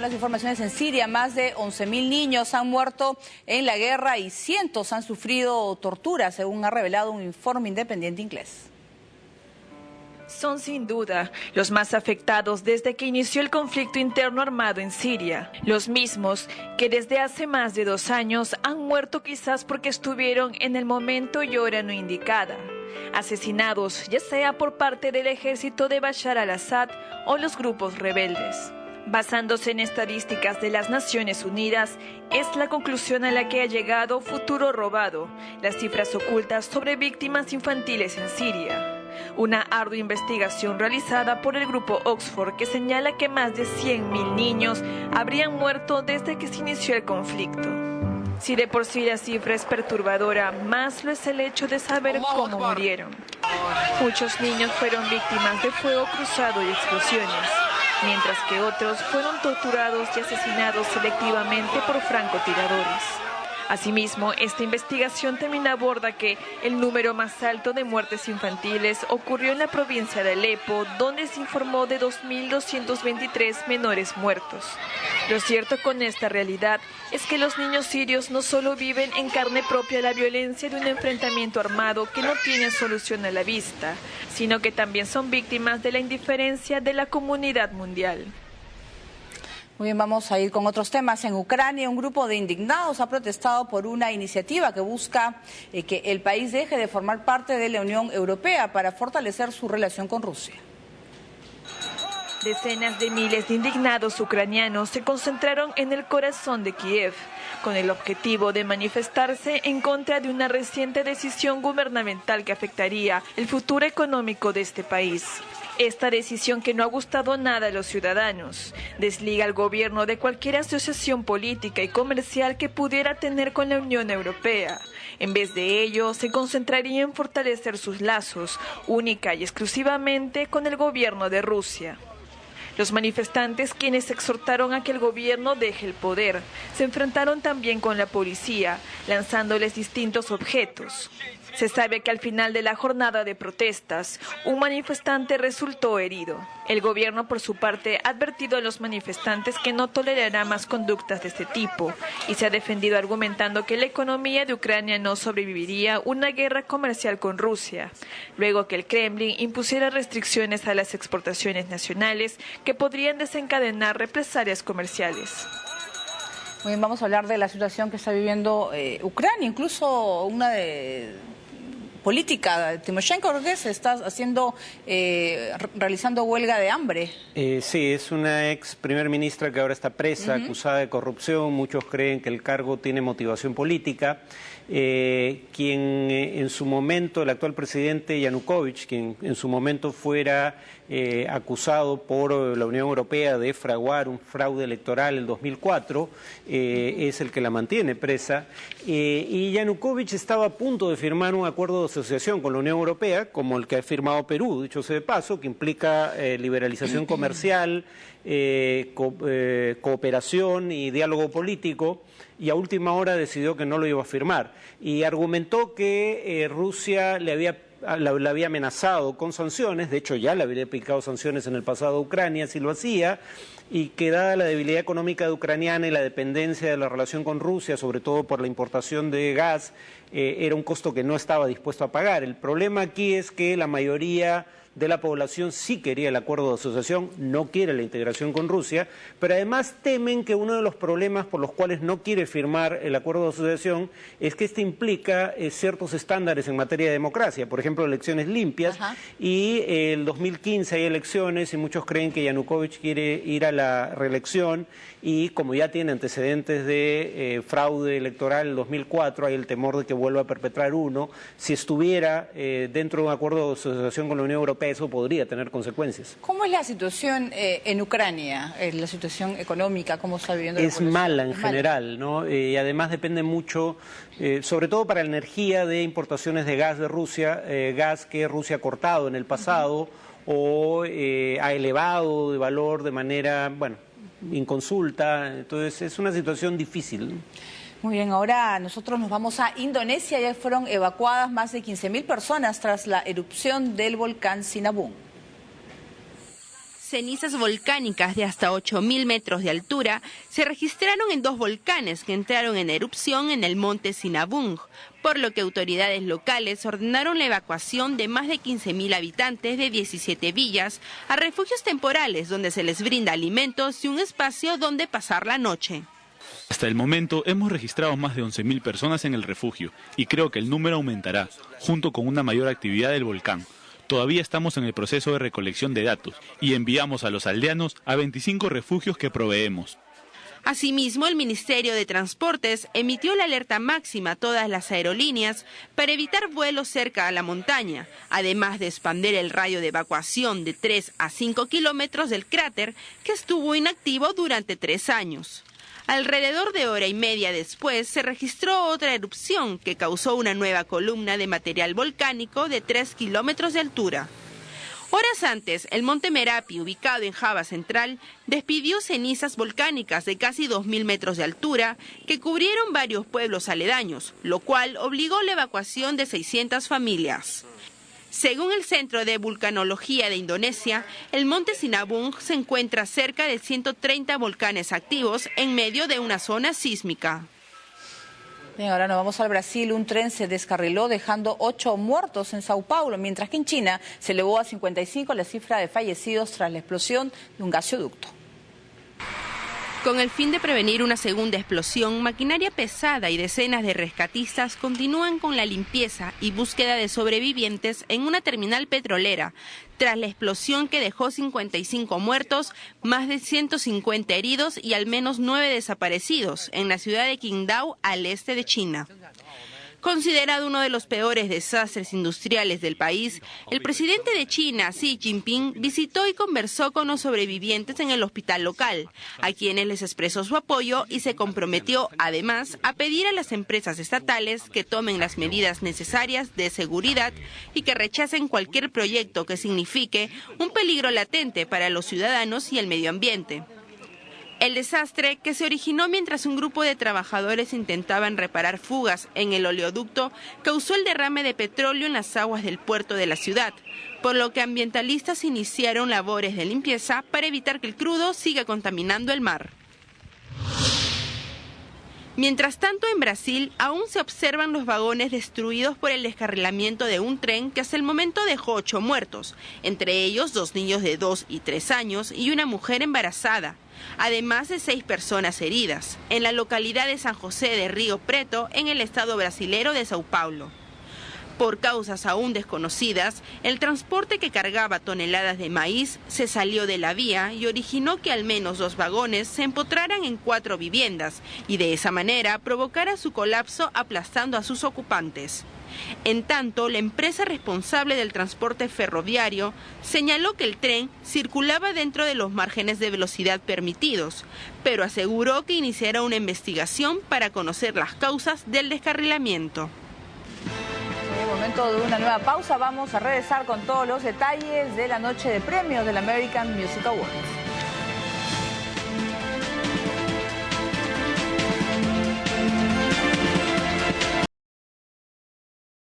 las informaciones en Siria. Más de 11.000 niños han muerto en la guerra y cientos han sufrido tortura, según ha revelado un informe independiente inglés. Son sin duda los más afectados desde que inició el conflicto interno armado en Siria. Los mismos que desde hace más de 2 años han muerto quizás porque estuvieron en el momento y hora no indicada. Asesinados ya sea por parte del ejército de Bashar al-Assad o los grupos rebeldes. Basándose en estadísticas de las Naciones Unidas, es la conclusión a la que ha llegado Futuro Robado, las cifras ocultas sobre víctimas infantiles en Siria. Una ardua investigación realizada por el grupo Oxford que señala que más de 100.000 niños habrían muerto desde que se inició el conflicto. Si de por sí la cifra es perturbadora, más lo es el hecho de saber cómo murieron. Muchos niños fueron víctimas de fuego cruzado y explosiones, mientras que otros fueron torturados y asesinados selectivamente por francotiradores. Asimismo, esta investigación también aborda que el número más alto de muertes infantiles ocurrió en la provincia de Alepo, donde se informó de 2.223 menores muertos. Lo cierto con esta realidad es que los niños sirios no solo viven en carne propia la violencia de un enfrentamiento armado que no tiene solución a la vista, sino que también son víctimas de la indiferencia de la comunidad mundial. Muy bien, vamos a ir con otros temas. En Ucrania, un grupo de indignados ha protestado por una iniciativa que busca que el país deje de formar parte de la Unión Europea para fortalecer su relación con Rusia. Decenas de miles de indignados ucranianos se concentraron en el corazón de Kiev, con el objetivo de manifestarse en contra de una reciente decisión gubernamental que afectaría el futuro económico de este país. Esta decisión, que no ha gustado nada a los ciudadanos, desliga al gobierno de cualquier asociación política y comercial que pudiera tener con la Unión Europea. En vez de ello, se concentraría en fortalecer sus lazos, única y exclusivamente con el gobierno de Rusia. Los manifestantes, quienes exhortaron a que el gobierno deje el poder, se enfrentaron también con la policía, lanzándoles distintos objetos. Se sabe que al final de la jornada de protestas, un manifestante resultó herido. El gobierno, por su parte, ha advertido a los manifestantes que no tolerará más conductas de este tipo y se ha defendido argumentando que la economía de Ucrania no sobreviviría a una guerra comercial con Rusia, luego que el Kremlin impusiera restricciones a las exportaciones nacionales que podrían desencadenar represalias comerciales. Muy bien, vamos a hablar de la situación que está viviendo Ucrania, incluso una política. Timoshenko, creo que se está haciendo, realizando huelga de hambre. Sí, es una ex primer ministra que ahora está presa, acusada de corrupción. Muchos creen que el cargo tiene motivación política. Quien en su momento, el actual presidente Yanukovych, quien en su momento fuera acusado por la Unión Europea de fraguar un fraude electoral en 2004, es el que la mantiene presa. Y Yanukovych estaba a punto de firmar un acuerdo de asociación con la Unión Europea, como el que ha firmado Perú, dicho sea de paso, que implica liberalización comercial, cooperación y diálogo político, y a última hora decidió que no lo iba a firmar. Y argumentó que Rusia la había amenazado con sanciones, de hecho ya le había aplicado sanciones en el pasado a Ucrania si lo hacía, y que dada la debilidad económica de Ucraniana y la dependencia de la relación con Rusia, sobre todo por la importación de gas, era un costo que no estaba dispuesto a pagar. El problema aquí es que la mayoría de la población sí quería el acuerdo de asociación, no quiere la integración con Rusia, pero además temen que uno de los problemas por los cuales no quiere firmar el acuerdo de asociación es que este implica ciertos estándares en materia de democracia, por ejemplo, elecciones limpias, y el 2015 hay elecciones y muchos creen que Yanukovych quiere ir a la reelección, y como ya tiene antecedentes de fraude electoral en el 2004, hay el temor de que vuelva a perpetrar uno. Si estuviera dentro de un acuerdo de asociación con la Unión Europea, eso podría tener consecuencias. ¿Cómo es la situación en Ucrania, la situación económica, cómo está viviendo la población? Es mala en general, ¿no? Y además depende mucho, sobre todo para la energía, de importaciones de gas de Rusia, gas que Rusia ha cortado en el pasado o ha elevado de valor de manera, bueno, inconsulta. Entonces es una situación difícil, ¿no? Muy bien, ahora nosotros nos vamos a Indonesia. Ya fueron evacuadas más de 15.000 personas tras la erupción del volcán Sinabung. Cenizas volcánicas de hasta 8.000 metros de altura se registraron en 2 volcanes que entraron en erupción en el monte Sinabung, por lo que autoridades locales ordenaron la evacuación de más de 15.000 habitantes de 17 villas a refugios temporales donde se les brinda alimentos y un espacio donde pasar la noche. Hasta el momento hemos registrado más de 11.000 personas en el refugio y creo que el número aumentará, junto con una mayor actividad del volcán. Todavía estamos en el proceso de recolección de datos y enviamos a los aldeanos a 25 refugios que proveemos. Asimismo, el Ministerio de Transportes emitió la alerta máxima a todas las aerolíneas para evitar vuelos cerca a la montaña, además de expandir el radio de evacuación de 3 a 5 kilómetros del cráter que estuvo inactivo durante 3 años. Alrededor de hora y media después se registró otra erupción que causó una nueva columna de material volcánico de 3 kilómetros de altura. Horas antes, el monte Merapi, ubicado en Java Central, despidió cenizas volcánicas de casi 2.000 metros de altura que cubrieron varios pueblos aledaños, lo cual obligó la evacuación de 600 familias. Según el Centro de Vulcanología de Indonesia, el monte Sinabung se encuentra cerca de 130 volcanes activos en medio de una zona sísmica. Bien, ahora nos vamos al Brasil. Un tren se descarriló dejando 8 muertos en Sao Paulo, mientras que en China se elevó a 55 la cifra de fallecidos tras la explosión de un gasoducto. Con el fin de prevenir una segunda explosión, maquinaria pesada y decenas de rescatistas continúan con la limpieza y búsqueda de sobrevivientes en una terminal petrolera, tras la explosión que dejó 55 muertos, más de 150 heridos y al menos 9 desaparecidos en la ciudad de Qingdao, al este de China. Considerado uno de los peores desastres industriales del país, el presidente de China, Xi Jinping, visitó y conversó con los sobrevivientes en el hospital local, a quienes les expresó su apoyo y se comprometió, además, a pedir a las empresas estatales que tomen las medidas necesarias de seguridad y que rechacen cualquier proyecto que signifique un peligro latente para los ciudadanos y el medio ambiente. El desastre, que se originó mientras un grupo de trabajadores intentaban reparar fugas en el oleoducto, causó el derrame de petróleo en las aguas del puerto de la ciudad, por lo que ambientalistas iniciaron labores de limpieza para evitar que el crudo siga contaminando el mar. Mientras tanto, en Brasil aún se observan los vagones destruidos por el descarrilamiento de un tren que hasta el momento dejó 8 muertos, entre ellos 2 niños de 2 y 3 años y una mujer embarazada, además de 6 personas heridas, en la localidad de San José de Río Preto, en el estado brasilero de Sao Paulo. Por causas aún desconocidas, el transporte que cargaba toneladas de maíz se salió de la vía y originó que al menos 2 vagones se empotraran en 4 viviendas y de esa manera provocara su colapso aplastando a sus ocupantes. En tanto, la empresa responsable del transporte ferroviario señaló que el tren circulaba dentro de los márgenes de velocidad permitidos, pero aseguró que iniciará una investigación para conocer las causas del descarrilamiento. En el momento de una nueva pausa, vamos a regresar con todos los detalles de la noche de premios del American Music Awards.